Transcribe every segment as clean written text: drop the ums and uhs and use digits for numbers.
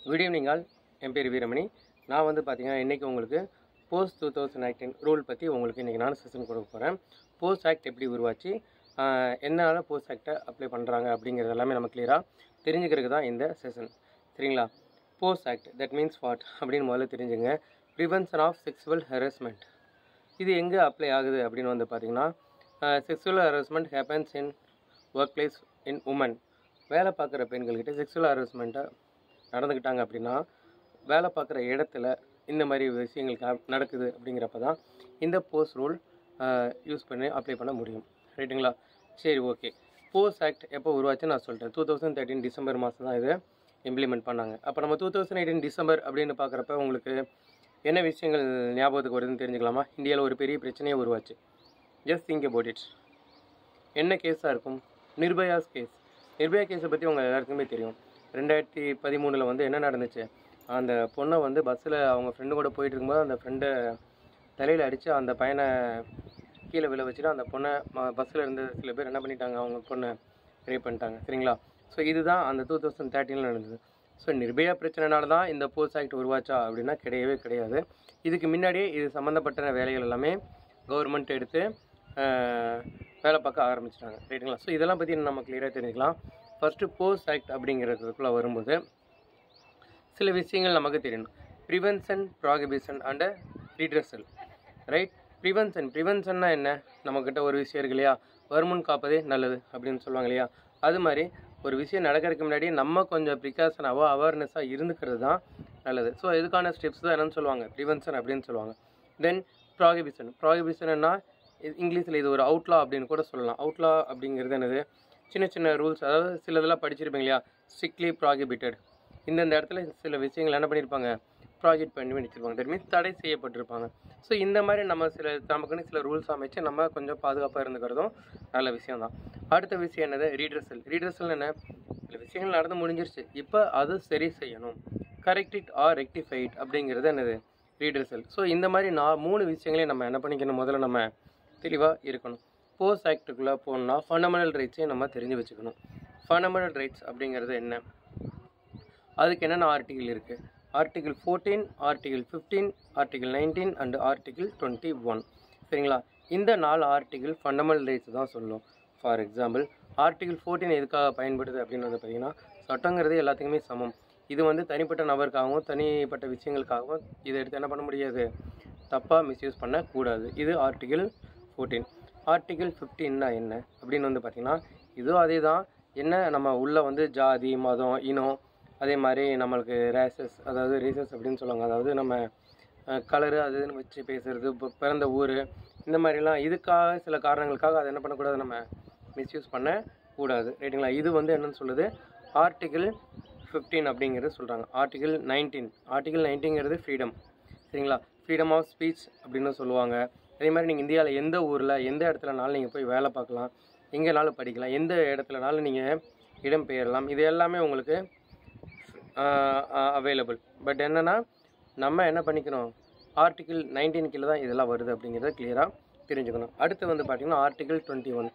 Good evening all. என் பேர் வீரமணி. நான் வந்து பார்த்தீங்கன்னா இன்றைக்கி உங்களுக்கு போஸ்ட் 2019 ரூல் பற்றி உங்களுக்கு இன்றைக்கி நான் செஷன் கொடுக்க போகிறேன். போஸ்ட் ஆக்ட் எப்படி உருவாச்சு, எதனால் போஸ்ட் ஆக்டை அப்ளை பண்ணுறாங்க அப்படிங்கிறது எல்லாமே நம்ம கிளியராக தெரிஞ்சுக்கிறதுக்கு தான் இந்த செஷன். சரிங்களா? POSH act that means what அப்படின்னு முதல்ல தெரிஞ்சுங்க. Prevention of sexual harassment. இது எங்கே அப்ளை ஆகுது அப்படின்னு வந்து பார்த்திங்கன்னா, sexual harassment happens in work place in women. வேலை பார்க்குற பெண்கள்கிட்ட செக்ஸுவல் ஹராஸ்மெண்ட்டை நடந்துக்கிட்டாங்க அப்படின்னா, வேலை பார்க்குற இடத்துல இந்த மாதிரி விஷயங்கள் நடக்குது அப்படிங்கிறப்ப தான் இந்த போஸ்ட் ரூல் யூஸ் பண்ணி அப்ளை பண்ண முடியும். ரைட்டுங்களா? சரி, ஓகே. போஸ்ட் ஆக்ட் எப்போ உருவாச்சுன்னு நான் சொல்லிட்டேன். 2013 டிசம்பர் மாதம் தான் இதை இம்ப்ளிமெண்ட் பண்ணாங்க. அப்போ நம்ம 2018 டிசம்பர் அப்படின்னு பார்க்குறப்ப உங்களுக்கு என்ன விஷயங்கள் ஞாபகத்துக்கு வருதுன்னு தெரிஞ்சுக்கலாமா? இந்தியாவில் ஒரு பெரிய பிரச்சனையே உருவாச்சு. Just think about it. என்ன கேஸாக இருக்கும்? நிர்பயாஸ் கேஸ். நிர்பயா கேஸை பற்றி உங்கள் எல்லாருக்குமே தெரியும். 2013 வந்து என்ன நடந்துச்சு, அந்த பொண்ணை வந்து பஸ்ஸில் அவங்க ஃப்ரெண்டு கூட போயிட்டு இருக்கும்போது அந்த ஃப்ரெண்டை தலையில் அடித்து அந்த பையனை கீழே விழ வச்சுட்டு அந்த பொண்ணை பஸ்ஸில் இருந்து சில பேர் என்ன பண்ணிட்டாங்க, அவங்க பொண்ணை ரேப் பண்ணிட்டாங்க. சரிங்களா? ஸோ இதுதான் அந்த 2013 நடந்தது. ஸோ நிர்பயா பிரச்சனைனால தான் இந்த போஸ்ட் ஆக்ட் உருவாச்சா அப்படின்னா கிடையவே கிடையாது. இதுக்கு முன்னாடியே இது சம்மந்தப்பட்ட வேலைகள் எல்லாமே கவர்மெண்ட் எடுத்து வேலை பார்க்க ஆரம்பிச்சிட்டாங்க. ரைட்டுங்களா? ஸோ இதெல்லாம் பற்றி நம்ம கிளியராக தெரிஞ்சுக்கலாம். ஃபஸ்ட்டு போஸ்ட் ஆக்ட் அப்படிங்கிறதுக்குள்ளே வரும்போது சில விஷயங்கள் நமக்கு தெரியணும். Prevention, prohibition and redressal. Right? ப்ரிவென்ஷன்னா என்ன? நம்மக்கிட்ட ஒரு விஷயம் இருக்கு இல்லையா, வருமுன் காப்பதே நல்லது அப்படின்னு சொல்லுவாங்க இல்லையா, அது மாதிரி ஒரு விஷயம் நடக்கிறதுக்கு முன்னாடி நம்ம கொஞ்சம் ப்ரிகாஷனாவோ அவேர்னஸாக இருந்துக்கிறது தான் நல்லது. ஸோ இதுக்கான ஸ்டெப்ஸ் தான் என்னென்னு சொல்லுவாங்க, ப்ரிவென்ஷன் அப்படின்னு சொல்லுவாங்க. தென் ப்ராகிபிஷன்னா இங்கிலீஷில் இது ஒரு அவுட்லா அப்படின்னு கூட சொல்லலாம். அவுட்லா அப்படிங்கிறது என்னது, சின்ன சின்ன ரூல்ஸ், அதாவது சில இதெல்லாம் படிச்சிருப்பீங்க இல்லையா, ஸ்ட்ரிக்ட்லி ப்ராகிபிட்டட். இந்தந்த இடத்துல சில விஷயங்கள் என்ன பண்ணியிருப்பாங்க, ப்ராகிட் பண்ணி வச்சுருப்பாங்க. தட் மீன்ஸ் தடை செய்யப்பட்டிருப்பாங்க. ஸோ இந்த மாதிரி நம்ம நமக்குன்னு சில ரூல்ஸ் அமைச்சு நம்ம கொஞ்சம் பாதுகாப்பாக இருந்துக்கிறதும் நல்ல விஷயம் தான். அடுத்த விஷயம் என்னது, ரீட்ரெஸல் என்ன, சில விஷயங்கள் நடந்து முடிஞ்சிருச்சு, இப்போ அது சரி செய்யணும். Correct it or rectify it அப்படிங்கிறது என்னது, ரீட்ரெஸல். ஸோ இந்த மாதிரி 3 விஷயங்களையும் நம்ம என்ன பண்ணிக்கணும், முதல்ல நம்ம தெளிவாக இருக்கணும். போஸ்ட் ஆக்டுக்குள்ளே போகணுன்னா ஃபண்டமெண்டல் ரைட்ஸையும் நம்ம தெரிஞ்சு வச்சுக்கணும். ஃபண்டமெண்டல் ரைட்ஸ் அப்படிங்கிறது என்ன, அதுக்கு என்னென்ன ஆர்டிகிள் இருக்குது, article 14, article 15, article 19 and article 21. சரிங்களா? இந்த 4 ஆர்டிகிள் ஃபண்டமெண்டல் ரைட்ஸ் தான் சொல்லும். ஃபார் எக்ஸாம்பிள், ஆர்டிகிள் 14 எதுக்காக பயன்படுது அப்படின்னு வந்து பார்த்திங்கன்னா, சட்டங்கிறது எல்லாத்துக்குமே சமம். இது வந்து தனிப்பட்ட நபருக்காகவும் தனிப்பட்ட விஷயங்களுக்காகவும் இதை எடுத்து என்ன பண்ண முடியாது, தப்பாக மிஸ்யூஸ் பண்ணக்கூடாது. இது ஆர்டிகிள் 14. ஆர்டிகிள் 15னா என்ன அப்படின்னு வந்து பார்த்திங்கன்னா, இதுவும் அதே தான். என்ன, நம்ம உள்ளே வந்து ஜாதி, மதம், இனம், அதே மாதிரி நம்மளுக்கு ரேசஸ், அதாவது ரீசஸ் அப்படின்னு சொல்லுவாங்க, அதாவது நம்ம கலரு அதுன்னு வச்சு பேசுகிறது, இப்போ பிறந்த ஊர், இந்த மாதிரிலாம் இதுக்காக சில காரணங்களுக்காக அதை என்ன பண்ணக்கூடாது, நம்ம மிஸ்யூஸ் பண்ணக்கூடாது. ரைட்டுங்களா? இது வந்து என்னென்னு சொல்லுது, ஆர்டிகிள் 15 அப்படிங்கிறது சொல்கிறாங்க. ஆர்டிகிள் 19ங்கிறது ஃப்ரீடம். சரிங்களா? ஃப்ரீடம் ஆஃப் ஸ்பீச் அப்படின்னு சொல்லுவாங்க. அதே மாதிரி நீங்கள் இந்தியாவில் எந்த ஊரில் எந்த இடத்துலனாலும் நீங்கள் போய் வேலை பார்க்கலாம், எங்கேனாலும் படிக்கலாம், எந்த இடத்துலனாலும் நீங்கள் இடம் பெயரலாம். இது எல்லாமே உங்களுக்கு அவைலபிள். பட் என்னென்னா, நம்ம என்ன பண்ணிக்கணும், ஆர்டிகிள் 19 கீழே தான் இதெல்லாம் வருது அப்படிங்கிறத கிளியராக தெரிஞ்சுக்கணும். அடுத்து வந்து பார்த்திங்கன்னா article 21,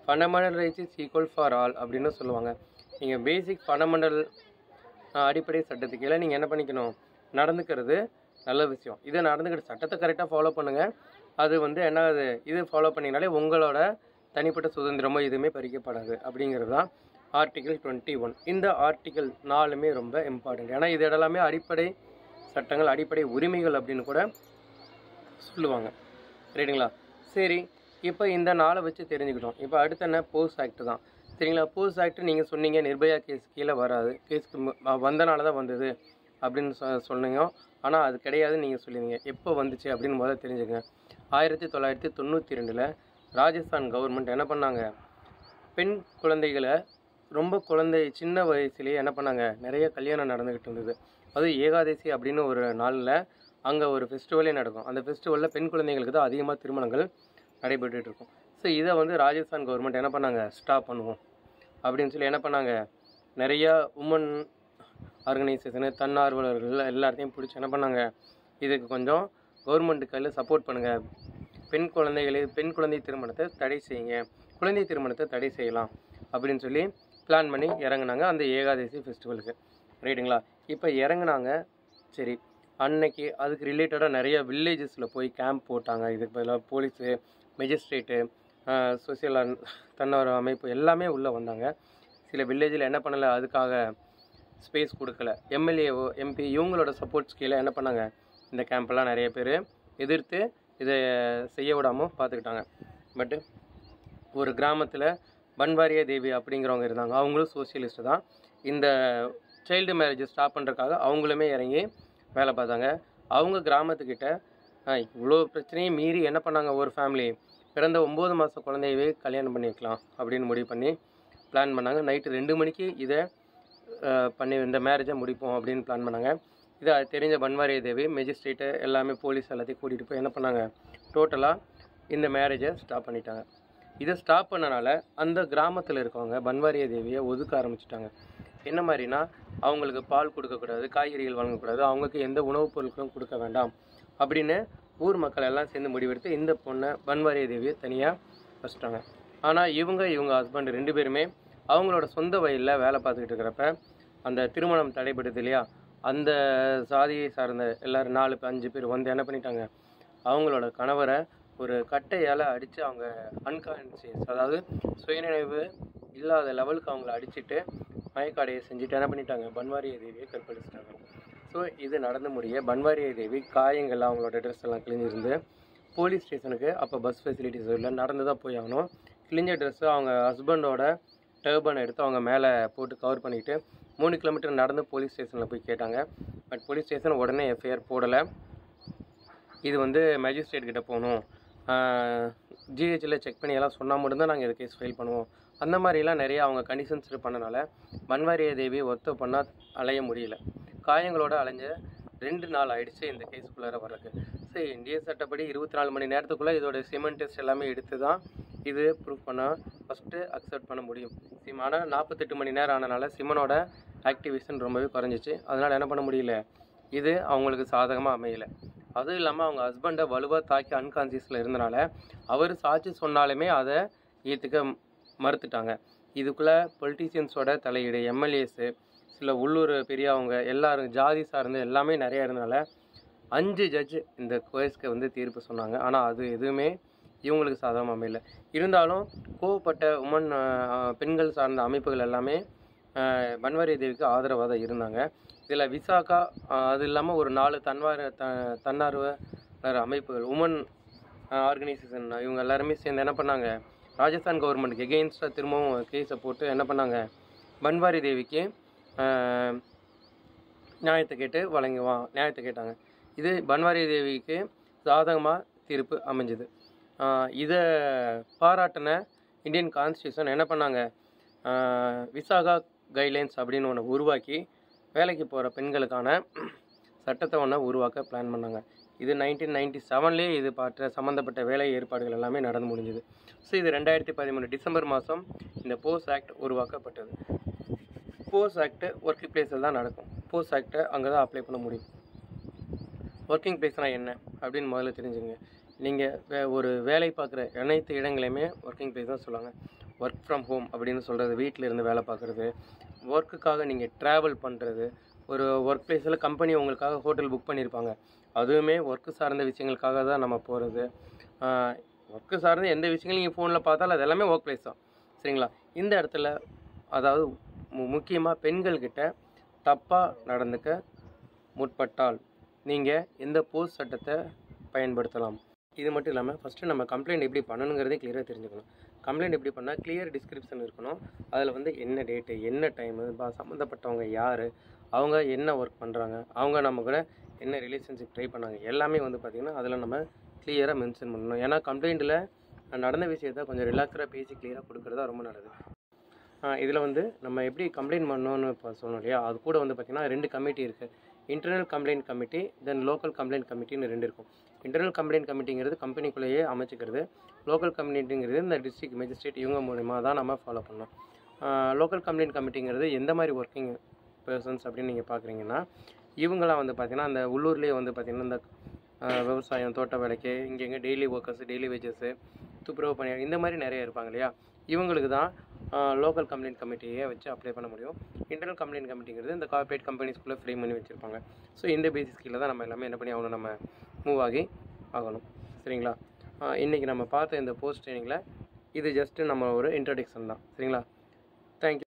fundamental rights is equal for all அப்படின்னு சொல்லுவாங்க. நீங்கள் பேசிக் ஃபண்டமெண்டல் அடிப்படை சட்டத்துக்கு கீழே நீங்கள் என்ன பண்ணிக்கணும், நடந்துக்கிறது நல்ல விஷயம். இதை நடந்துக்கிட்டு சட்டத்தை கரெக்டாக ஃபாலோ பண்ணுங்கள். அது வந்து என்னது, இது ஃபாலோ பண்ணிங்கனாலே உங்களோட தனிப்பட்ட சுதந்திரமோ எதுவுமே பறிக்கப்படாது அப்படிங்கிறது தான் ஆர்டிகிள் 21. இந்த ஆர்டிகிள் 4மே ரொம்ப இம்பார்ட்டன்ட். ஏன்னா இது எல்லாமே அடிப்படை சட்டங்கள், அடிப்படை உரிமைகள் அப்படின்னு கூட சொல்லுவாங்க. ரைட்டுங்களா? சரி, இப்போ இந்த 4 வச்சு தெரிஞ்சுக்கிட்டோம். இப்போ அடுத்து என்ன, போஸ்ட் ஆக்ட் தான். சரிங்களா? போஸ்ட் ஆக்ட் நீங்கள் சொன்னீங்க நிர்பயா கேஸ் கீழே வராது, கேஸ்க்கு வந்தனால தான் வந்தது அப்படின்னு சொன்னீங்க. ஆனால் அது கிடையாதுன்னு நீங்கள் சொல்லுவீங்க. எப்போ வந்துச்சு அப்படின்னு முதல்ல தெரிஞ்சுங்க. 1992 ராஜஸ்தான் கவர்மெண்ட் என்ன பண்ணாங்க, பெண் குழந்தைகளை ரொம்ப சின்ன வயசுலேயே என்ன பண்ணாங்க, நிறைய கல்யாணம் நடந்துக்கிட்டு இருந்தது. அது ஏகாதசி அப்படின்னு ஒரு நாளில் அங்கே ஒரு ஃபெஸ்டிவலே நடக்கும். அந்த ஃபெஸ்டிவலில் பெண் குழந்தைங்களுக்கு தான் அதிகமாக திருமணங்கள் நடைபெற்றுட்டு இருக்கும். ஸோ இதை வந்து ராஜஸ்தான் கவர்மெண்ட் என்ன பண்ணாங்க, ஸ்டாப் பண்ணுவோம் அப்படின்னு சொல்லி என்ன பண்ணாங்க, நிறையா உமன் ஆர்கனைசேஷனு, தன்னார்வலர்கள் எல்லாத்தையும் பிடிச்சி என்ன பண்ணாங்க, இதுக்கு கொஞ்சம் கவர்மெண்ட்டு கையில் சப்போர்ட் பண்ணுங்கள், பெண் குழந்தை திருமணத்தை தடை செய்யுங்க, குழந்தை திருமணத்தை தடை செய்யலாம் அப்படின்னு சொல்லி பிளான் பண்ணி இறங்குனாங்க அந்த ஏகாதசி ஃபெஸ்டிவலுக்கு. ரைட்டுங்களா? இப்போ இறங்குனாங்க. சரி, அன்னைக்கு அதுக்கு ரிலேட்டடாக நிறைய வில்லேஜஸில் போய் கேம்ப் போட்டாங்க. இதுக்கு பதிலாக போலீஸு, மெஜிஸ்ட்ரேட்டு, சோசியல் தன்னார்வ அமைப்பு எல்லாமே உள்ளே வந்தாங்க. சில வில்லேஜில் என்ன பண்ணலை, அதுக்காக ஸ்பேஸ் கொடுக்கல. எம்எல்ஏஓ, எம்பி இவங்களோட சப்போர்ட்ஸ் கீழே என்ன பண்ணாங்க, இந்த கேம்பெல்லாம் நிறைய பேர் எதிர்த்து இதை செய்ய விடாமல் பார்த்துக்கிட்டாங்க. பட்டு ஒரு கிராமத்தில் பன்வாரியா தேவி அப்படிங்கிறவங்க இருந்தாங்க. அவங்களும் சோசியலிஸ்ட்டு தான். இந்த சைல்டு மேரேஜை ஸ்டாப் பண்ணுறதுக்காக அவங்களுமே இறங்கி வேலை பார்த்தாங்க. அவங்க கிராமத்துக்கிட்ட இவ்வளோ பிரச்சனையும் மீறி என்ன பண்ணாங்க, ஒரு ஃபேமிலி பிறந்த 9 மாத குழந்தையவே கல்யாணம் பண்ணி வைக்கலாம் அப்படின்னு முடிவு பண்ணி பிளான் பண்ணாங்க. நைட்டு 2 மணிக்கு இதை பண்ணி இந்த மேரேஜை முடிப்போம் அப்படின்னு பிளான் பண்ணாங்க. இதை தெரிஞ்ச பன்வாரியா தேவி மெஜிஸ்ட்ரேட்டு எல்லாமே போலீஸ் எல்லாத்தையும் கூட்டிகிட்டு போய் என்ன பண்ணாங்க, டோட்டலாக இந்த மேரேஜை ஸ்டாப் பண்ணிட்டாங்க. இதை ஸ்டாப் பண்ணனால அந்த கிராமத்தில் இருக்கவங்க பன்வாரியா தேவியை ஒதுக்க ஆரம்பிச்சிட்டாங்க. என்ன மாதிரினா, அவங்களுக்கு பால் கொடுக்கக்கூடாது, காய்கறிகள் வழங்கக்கூடாது, அவங்களுக்கு எந்த உணவுப் பொருட்களும் கொடுக்க வேண்டாம் அப்படின்னு ஊர் மக்கள் எல்லாம் சேர்ந்து முடிவெடுத்து இந்த பொண்ணை பன்வாரியா தேவியை தனியாக வச்சிட்டாங்க. ஆனால் இவங்க ஹஸ்பண்ட் 2 பேருமே அவங்களோட சொந்த வயலில் வேலை பார்த்துக்கிட்டு இருக்கிறப்ப அந்த திருமணம் தடைபடுது இல்லையா, அந்த சாதியை சார்ந்த எல்லோரும் 4-5 பேர் வந்து என்ன பண்ணிட்டாங்க, அவங்களோட கணவரை ஒரு கட்டையால் அடித்து அவங்க அன்கான்சியஸ், அதாவது சுயநினைவு இல்லாத லெவலுக்கு அவங்கள அடிச்சுட்டு மயக்காடையை செஞ்சுட்டு என்ன பண்ணிட்டாங்க, பன்வாரியா தேவியை கற்பழிச்சிட்டாங்க. ஸோ இது நடந்து முடிய பன்வாரியா தேவி காயங்கள், அவங்களோட ட்ரெஸ் எல்லாம் கிழிஞ்சிருந்து போலீஸ் ஸ்டேஷனுக்கு அப்போ பஸ் ஃபெசிலிட்டிஸ் இல்லை, நடந்து தான் போய் ஆகணும். கிழிஞ்ச ட்ரெஸ்ஸு அவங்க ஹஸ்பண்டோட டர்பனை எடுத்து அவங்க மேலே போட்டு கவர் பண்ணிவிட்டு 3 கிலோமீட்டர் நடந்து போலீஸ் ஸ்டேஷனில் போய் கேட்டாங்க. பட் போலீஸ் ஸ்டேஷன் உடனே எஃப்ஐஆர் போடலை. இது வந்து மேஜிஸ்ட்ரேட் கிட்ட போகணும், ஜிஹெச்சில் செக் பண்ணி எல்லாம் சொன்னால் மட்டும்தான் நாங்கள் இது கேஸ் ஃபைல் பண்ணுவோம், அந்த மாதிரிலாம் நிறைய அவங்க கண்டிஷன்ஸ் பண்ணனால பன்வாரியா தேவி ஒர்க் பண்ணால் அலைய முடியல. காயங்களோட அலைஞ்ச 2 நாள் ஆகிடுச்சு இந்த கேஸுக்குள்ளார வர்றதுக்கு. சரி, இந்திய சட்டப்படி 24 மணி நேரத்துக்குள்ளே இதோட சிமெண்ட் டெஸ்ட் எல்லாமே எடுத்து தான் இது ப்ரூவ் பண்ணால் ஃபஸ்ட்டு அக்செப்ட் பண்ண முடியும். ஆனால் 48 மணி நேரம் ஆனனால சிமனோட ஆக்டிவேஷன் ரொம்பவே குறைஞ்சிச்சு. அதனால் என்ன பண்ண முடியல, இது அவங்களுக்கு சாதகமாக அமையலை. அதுவும் இல்லாமல் அவங்க ஹஸ்பண்டை வலுவாக தாக்கி அன்கான்சியஸில் இருந்தனால அவர் சாட்சி சொன்னாலுமே அதை ஏற்றுக்க மறுத்துட்டாங்க. இதுக்குள்ளே பொலிட்டீஷியன்ஸோட தலையீடு, எம்எல்ஏஸு, சில உள்ளூர் பெரியவங்க எல்லாரும் ஜாதி சார்ந்து எல்லாமே நிறையா இருந்தனால 5 ஜட்ஜு இந்த கேஸ்க்கு வந்து தீர்ப்பு சொன்னாங்க. ஆனால் அது எதுவுமே இவங்களுக்கு சாதகமாக அமையல. இருந்தாலும் கோவப்பட்ட பெண்கள் சார்ந்த அமைப்புகள் எல்லாமே பன்வாரியா தேவிக்கு ஆதரவாக தான் இருந்தாங்க. இதில் விசாகா, அது இல்லாமல் ஒரு 4 தன்னார்வ அமைப்புகள், உமன் ஆர்கனைசேஷன், இவங்க எல்லாருமே சேர்ந்து என்ன பண்ணாங்க, ராஜஸ்தான் கவர்மெண்ட்டுக்கு எகெயின்ஸ்டாக திரும்பவும் கேஸை போட்டு என்ன பண்ணாங்க, பன்வாரியா தேவிக்கு நியாயத்தை கேட்டாங்க. இது பன்வாரியா தேவிக்கு சாதகமாக தீர்ப்பு அமைஞ்சுது. இதை பாராட்டின இந்தியன் கான்ஸ்டியூஷன் என்ன பண்ணாங்க, விசாகா கைட்லைன்ஸ் அப்படின்னு ஒன்று உருவாக்கி வேலைக்கு போகிற பெண்களுக்கான சட்டத்தை ஒன்று உருவாக்க பிளான் பண்ணாங்க. இது 1997லேயே இது சம்மந்தப்பட்ட வேலை ஏற்பாடுகள் எல்லாமே நடந்து முடிஞ்சுது. ஸோ இது 2013 டிசம்பர் மாதம் இந்த போஸ் ஆக்ட் உருவாக்கப்பட்டது. போஸ் ஆக்ட் ஒர்க்கிங் பிளேஸில் தான் நடக்கும். போஸ் ஆக்டை அங்கே தான் அப்ளை பண்ண முடியும். ஒர்க்கிங் பிளேஸ்னால் என்ன அப்படின்னு முதல்ல தெரிஞ்சுங்க. நீங்கள் ஒரு வேலை பார்க்குற அனைத்து இடங்களையுமே ஒர்க்கிங் பிளேஸ் தான் சொல்லுவாங்க. ஒர்க் ஃப்ரம் ஹோம் அப்படின்னு சொல்கிறது, வீட்டில் இருந்து வேலை பார்க்குறது, ஒர்க்குக்காக நீங்கள் ட்ராவல் பண்ணுறது, ஒரு ஒர்க் பிளேஸில் கம்பெனி உங்களுக்காக ஹோட்டல் புக் பண்ணியிருப்பாங்க, அதுவுமே ஒர்க்கு சார்ந்த விஷயங்களுக்காக தான் நம்ம போகிறது. ஒர்க்கு சார்ந்த எந்த விஷயங்களும் நீங்கள் ஃபோனில் பார்த்தாலும் அது எல்லாமே ஒர்க் பிளேஸ் தான், சரிங்களா? இந்த இடத்துல அதாவது முக்கியமாக பெண்கள்கிட்ட தப்பாக நடந்துக்க முற்பட்டால் நீங்கள் எந்த போஸ் சட்டத்தை பயன்படுத்தலாம். இது மட்டும் இல்லாமல் ஃபஸ்ட்டு நம்ம கம்ப்ளைண்ட் எப்படி பண்ணணுங்கிறதே கிளியராக தெரிஞ்சுக்கணும். கம்ப்ளைண்ட் எப்படி பண்ணால் கிளியர் டிஸ்கிரிப்ஷன் இருக்கணும். அதில் வந்து என்ன டேட்டு, என்ன டைமு, சம்மந்தப்பட்டவங்க யார், அவங்க என்ன ஒர்க் பண்ணுறாங்க, அவங்க நம்ம கூட என்ன ரிலேஷன்ஷிப் ட்ரை பண்ணாங்க, எல்லாமே வந்து பார்த்திங்கன்னா அதில் நம்ம கிளியராக மென்ஷன் பண்ணணும். ஏன்னா கம்ப்ளைண்ட்டில் நடந்த விஷயத்தை கொஞ்சம் ரிலாக்ஸாக பேசி கிளியராக கொடுக்குறதா ரொம்ப நல்லது. இதில் வந்து நம்ம எப்படி கம்ப்ளைண்ட் பண்ணணும்னு இப்போ சொன்னோம் இல்லையா, அது கூட வந்து பார்த்திங்கன்னா 2 கமிட்டி இருக்குது. Internal complaint committee, then local complaint கமிட்டின்னு 2 இருக்கும். இன்டர்னல் கம்ப்ளைண்ட் கமிட்டிங்கிறது கம்பெனிக்குள்ளேயே அமைச்சிக்கிறது. லோக்கல் கம்ப்ளைண்ட்டுங்கிறது இந்த டிஸ்ட்ரிக்ட் மேஜிஸ்ட்ரேட் இவங்க மூலிமா தான் நம்ம ஃபாலோ பண்ணோம். லோக்கல் கம்ப்ளைண்ட் கமிட்டிங்கிறது எந்த மாதிரி ஒர்க்கிங் பர்சன்ஸ் அப்படின்னு நீங்கள் பார்க்குறீங்கன்னா, இவங்களாம் வந்து பார்த்திங்கன்னா அந்த உள்ளூர்லேயே வந்து பார்த்திங்கன்னா இந்த விவசாயம், தோட்ட வேலைக்கு இங்கெங்கே டெய்லி ஒர்க்கர்ஸு, டெய்லி வேஜஸ்ஸு, துப்புரவு பணியாளர், இந்த மாதிரி நிறைய இருப்பாங்க இல்லையா, இவங்களுக்கு தான் லோக்கல் கம்ப்ளைண்ட் கமிட்டியை வச்சு அப்ளை பண்ண முடியும். இன்டர்னல் கம்ப்ளைண்ட் கமிட்டிங்கிறது இந்த கார்ப்பரேட் கம்பெனிஸ்குள்ளே ஃப்ரேம் பண்ணி வச்சுருப்பாங்க. ஸோ இந்த பேசிஸ் கீழே தான் நம்ம எல்லாமே என்ன பண்ணி ஆகணும், நம்ம மூவ் ஆகணும். சரிங்களா? இன்றைக்கி நம்ம பார்த்த இந்த போஸ்ட் ட்ரைனிங்கில் இது ஜஸ்ட்டு நம்ம ஒரு இன்ட்ரடக்ஷன் தான். சரிங்களா? தேங்க்யூ.